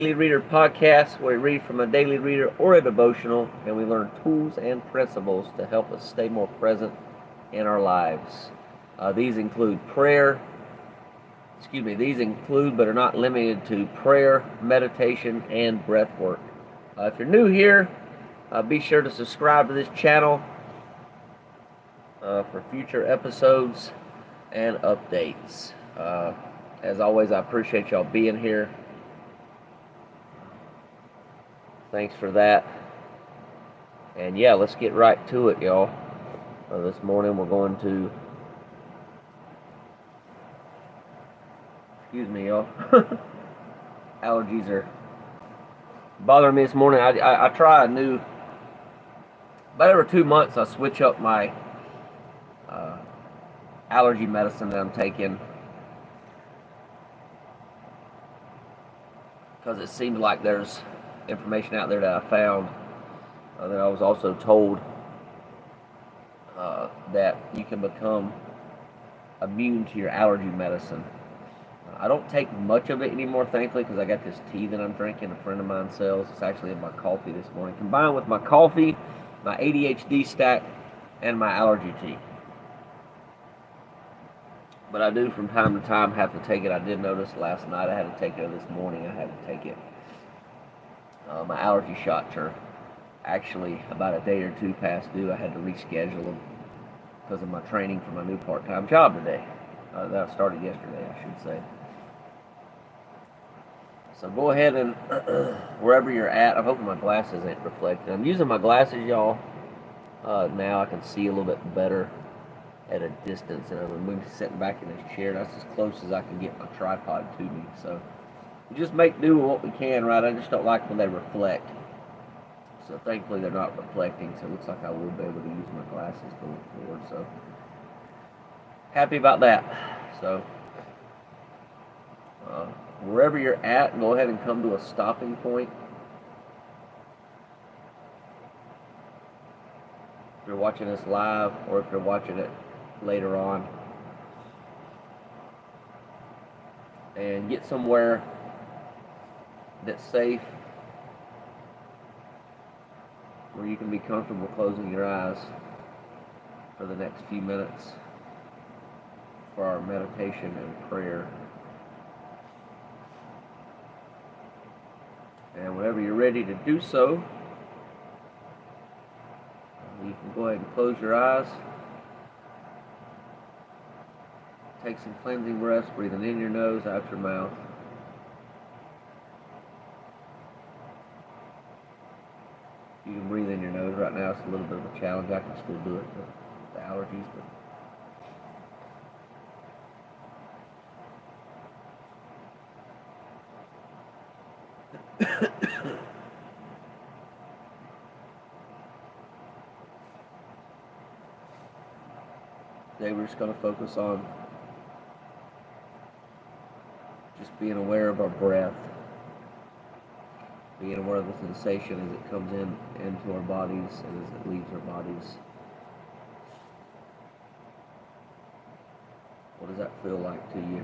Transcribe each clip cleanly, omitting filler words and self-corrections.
Daily Reader podcast where we read from a daily reader or a devotional and we learn tools and principles to help us stay more present in our lives. These include these include but are not limited to prayer, meditation, and breath work. If you're new here, be sure to subscribe to this channel for future episodes and updates. As always, I appreciate y'all being here. Thanks for that. And yeah, let's get right to it, y'all. This morning we're going to... Excuse me, y'all. Allergies are bothering me this morning. I try a new... About every 2 months I switch up my allergy medicine that I'm taking. Because it seems like there's information out there that I found that I was also told that you can become immune to your allergy medicine. I don't take much of it anymore, thankfully, because I got this tea that I'm drinking. A friend of mine sells. It's actually in my coffee this morning, combined with my coffee, my ADHD stack, and my allergy tea. But I do from time to time have to take it. I did notice last night I had to take it, or this morning I had to take it. My allergy shots are actually about a day or two past due. I had to reschedule them because of my training for my new part-time job today. That started yesterday, I should say. So go ahead and wherever you're at, I'm hoping my glasses ain't reflected. I'm using my glasses, y'all. Now I can see a little bit better at a distance, and I'm sitting back in this chair. That's as close as I can get my tripod to me. So we just make do with what we can, right? I just don't like when they reflect. So thankfully they're not reflecting, so it looks like I will be able to use my glasses going forward. So happy about that. So wherever you're at, go ahead and come to a stopping point. If you're watching this live or if you're watching it later on, and get somewhere that's safe where you can be comfortable closing your eyes for the next few minutes for our meditation and prayer. And whenever you're ready to do so, you can go ahead and close your eyes. Take some cleansing breaths, breathing in your nose, out your mouth. You can breathe in your nose right now. It's a little bit of a challenge. I can still do it with the allergies, but today we're just going to focus on just being aware of our breath, being aware of the sensation as it comes into our bodies and as it leaves our bodies. What does that feel like to you?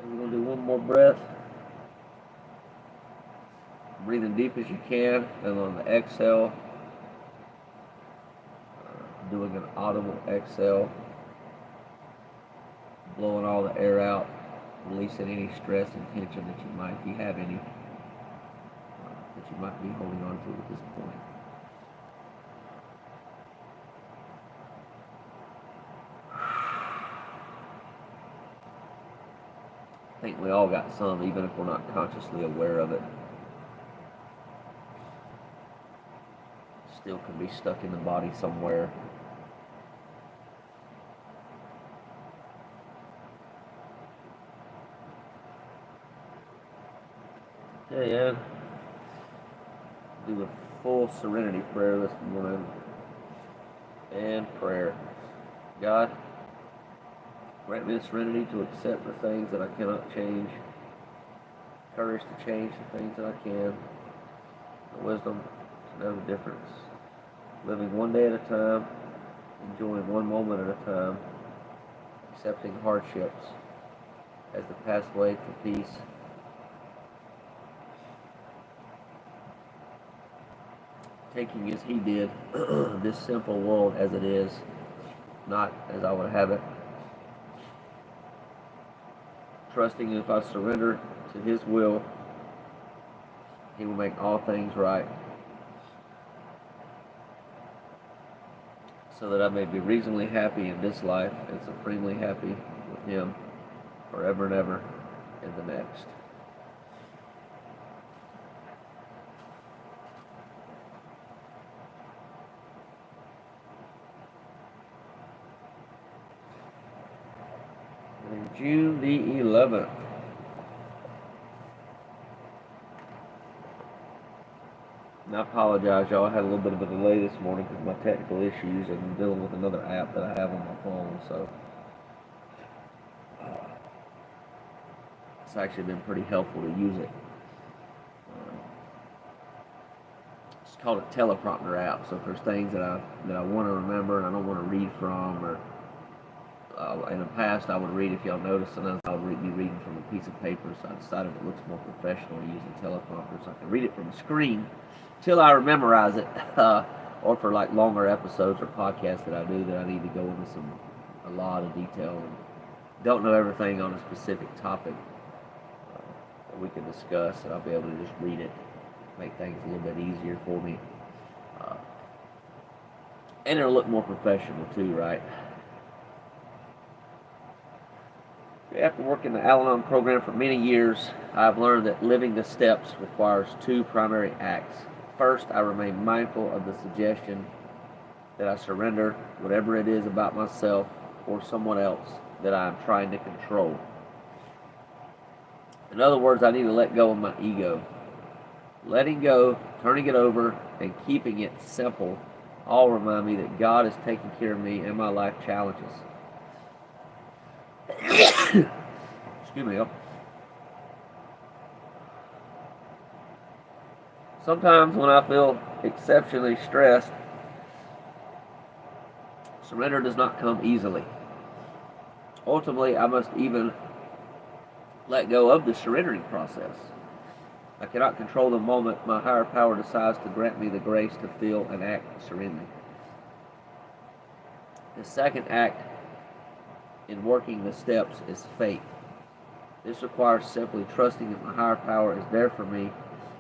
And we're going to do one more breath. Breathing deep as you can, and on the exhale, doing an audible exhale, blowing all the air out, releasing any stress and tension that you might, if you have any. you might be holding on to at this point. I think we all got some, even if we're not consciously aware of it. Still can be stuck in the body somewhere. Okay, yeah. Do a full serenity prayer this morning. And prayer. God, grant me the serenity to accept the things that I cannot change, courage to change the things that I can, the wisdom to know the difference, living one day at a time, enjoying one moment at a time, accepting hardships as the pathway to peace, taking as he did this simple world as it is, not as I would have it, trusting if I surrender to his will, he will make all things right, so that I may be reasonably happy in this life and supremely happy with him forever and ever in the next. And June the 11th. And I apologize, y'all. I had a little bit of a delay this morning because of my technical issues and I'm dealing with another app that I have on my phone. So it's actually been pretty helpful to use it. It's called a teleprompter app. So if there's things that I want to remember and I don't want to read from, or in the past I would read, if y'all noticed, sometimes I would be reading from a piece of paper. So I decided it looks more professional using teleprompter, so I can read it from the screen till I memorize it, or for like longer episodes or podcasts that I do that I need to go into a lot of detail and don't know everything on a specific topic that we can discuss, and I'll be able to just read it, make things a little bit easier for me, and it'll look more professional too, right? After working the Al-Anon program for many years, I've learned that living the steps requires two primary acts. First, I remain mindful of the suggestion that I surrender whatever it is about myself or someone else that I am trying to control. In other words, I need to let go of my ego. Letting go, turning it over, and keeping it simple all remind me that God is taking care of me and my life challenges. Excuse me. Sometimes when I feel exceptionally stressed, surrender does not come easily. Ultimately, I must even let go of the surrendering process. I cannot control the moment my higher power decides to grant me the grace to feel and act serenely. The second act in working the steps is faith. This requires simply trusting that my higher power is there for me,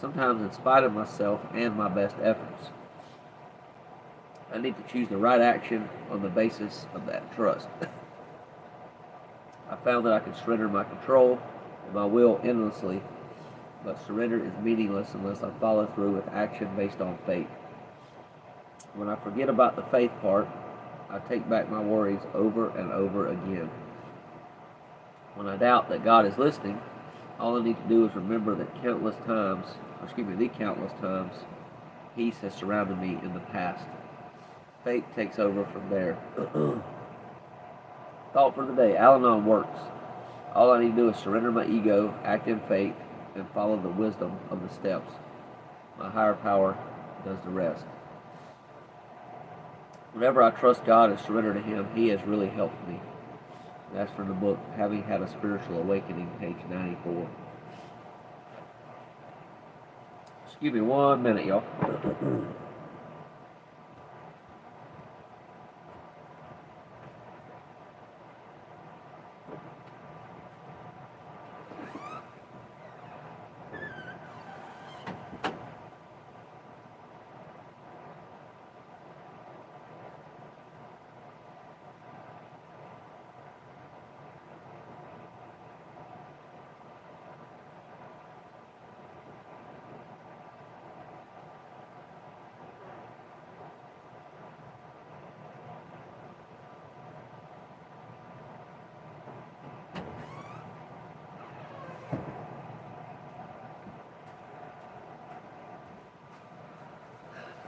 sometimes in spite of myself and my best efforts. I need to choose the right action on the basis of that trust. I found that I can surrender my control and my will endlessly, but surrender is meaningless unless I follow through with action based on faith. When I forget about the faith part, I take back my worries over and over again. When I doubt that God is listening, all I need to do is remember that the countless times peace has surrounded me in the past. Faith takes over from there. Thought for the day: Al-Anon works. All I need to do is surrender my ego, act in faith, and follow the wisdom of the steps. My higher power does the rest. Whenever I trust God and surrender to Him, He has really helped me. That's from the book Having Had a Spiritual Awakening, page 94. Excuse me 1 minute, y'all.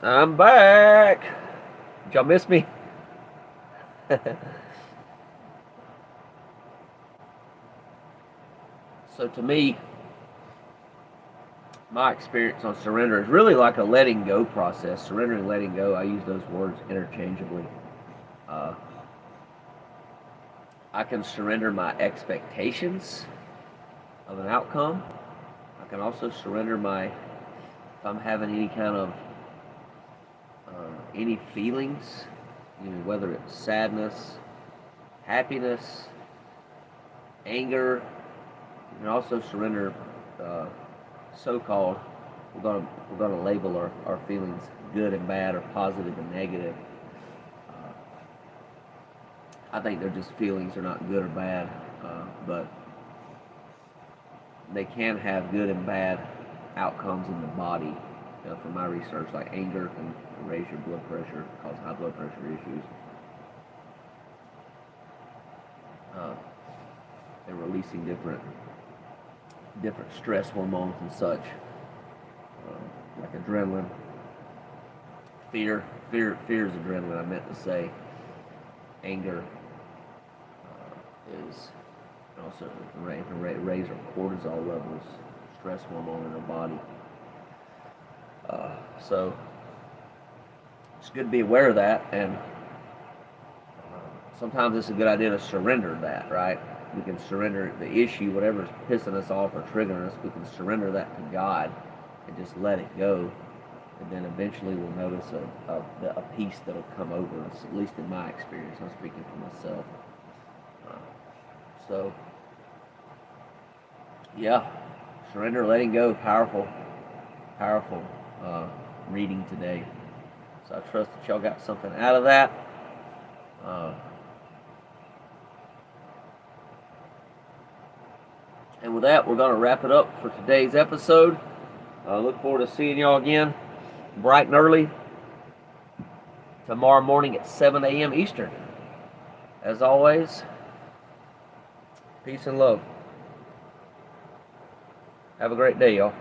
I'm back. Did y'all miss me? So to me, my experience on surrender is really like a letting go process. Surrendering, letting go. I use those words interchangeably. Uh, I can surrender my expectations of an outcome. I can also surrender if I'm having any kind of any feelings, whether it's sadness, happiness, anger. You can also surrender so-called. We're gonna label our feelings good and bad, or positive and negative. Uh, I think they're just feelings; they're not good or bad, but they can have good and bad outcomes in the body. From my research, like anger can raise your blood pressure, cause high blood pressure issues, uh, and releasing different stress hormones and such, like adrenaline. Fear is adrenaline. I meant to say anger is also raise our cortisol levels, stress hormone in our body. So it's good to be aware of that, and sometimes it's a good idea to surrender that, right? We can surrender the issue, whatever's pissing us off or triggering us, we can surrender that to God and just let it go. And then eventually we'll notice a peace that'll come over us, at least in my experience. I'm speaking for myself. So, yeah, surrender, letting go, powerful reading today. So I trust that y'all got something out of that. And with that, we're going to wrap it up for today's episode. Look forward to seeing y'all again bright and early tomorrow morning at 7 a.m. Eastern. As always, peace and love. Have a great day, y'all.